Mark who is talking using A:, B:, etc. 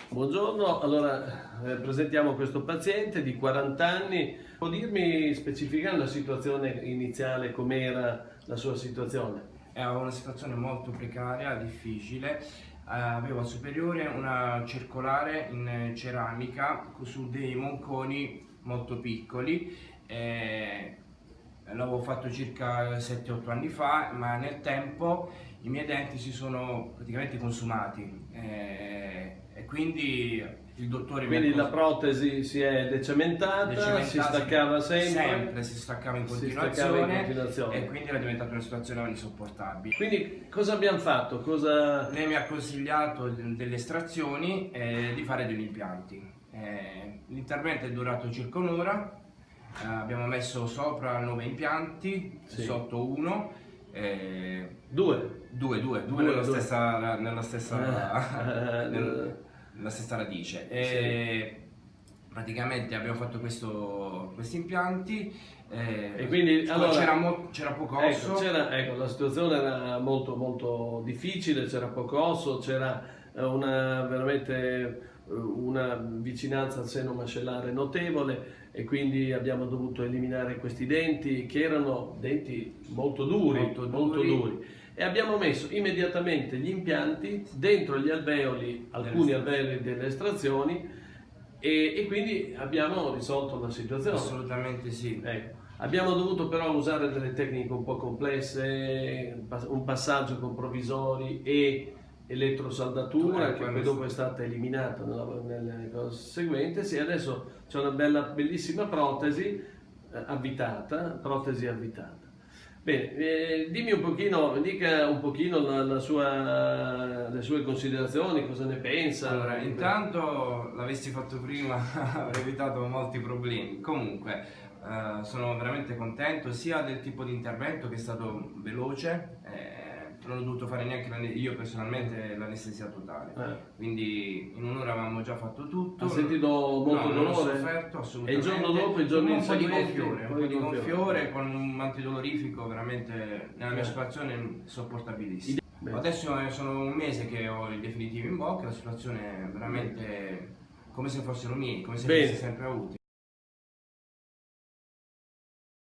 A: Buongiorno, allora presentiamo questo paziente di 40 anni. Può dirmi, specificando la situazione iniziale, com'era la sua situazione?
B: Era una situazione molto precaria, difficile. Avevo al superiore una circolare in ceramica su dei monconi molto piccoli. L'avevo fatto circa 7-8 anni fa, ma nel tempo i miei denti si sono praticamente consumati e quindi il dottore
A: Quindi
B: mi ha
A: la protesi si è decementata, si staccava sempre,
B: si staccava in
A: si staccava in
B: continuazione
A: continuazione.
B: e quindi era diventata una situazione insopportabile.
A: Quindi cosa abbiamo fatto?
B: Lei mi ha consigliato delle estrazioni e di fare degli impianti. L'intervento è durato circa un'ora, abbiamo messo sopra 9 impianti,
A: Sì.
B: sotto uno.
A: Due
B: Nella stessa nella stessa radice. Praticamente abbiamo fatto questi impianti
A: e quindi allora,
B: c'era poco osso.
A: La situazione era molto difficile, c'era poco osso, c'era veramente una vicinanza al seno mascellare notevole e quindi abbiamo dovuto eliminare questi denti che erano denti molto duri. E abbiamo messo immediatamente gli impianti dentro gli alveoli, alcuni alveoli delle estrazioni, e quindi abbiamo risolto la situazione.
B: Assolutamente sì.
A: Ecco. Abbiamo dovuto però usare delle tecniche un po' complesse, un passaggio con provvisori e elettrosaldatura, che poi dopo è stata eliminata nelle cose seguenti. Sì, adesso c'è una bellissima protesi avvitata. Bene, dimmi un pochino, dica un pochino le sue considerazioni, cosa ne pensa.
B: Allora, intanto l'avessi fatto prima avrei evitato molti problemi. Comunque, sono veramente contento sia del tipo di intervento che è stato veloce, non ho dovuto fare neanche io personalmente l'anestesia totale. Quindi in un'ora avevamo già fatto tutto.
A: Ha sentito molto dolore?
B: Non ho sofferto assolutamente.
A: E il giorno dopo, il giorno seguente?
B: Un po' di gonfiore con un antidolorifico veramente nella mia situazione sopportabilissimo. Adesso sono un mese che ho il definitivo in bocca, la situazione è veramente come se fossero miei, come se li avessi sempre avuti.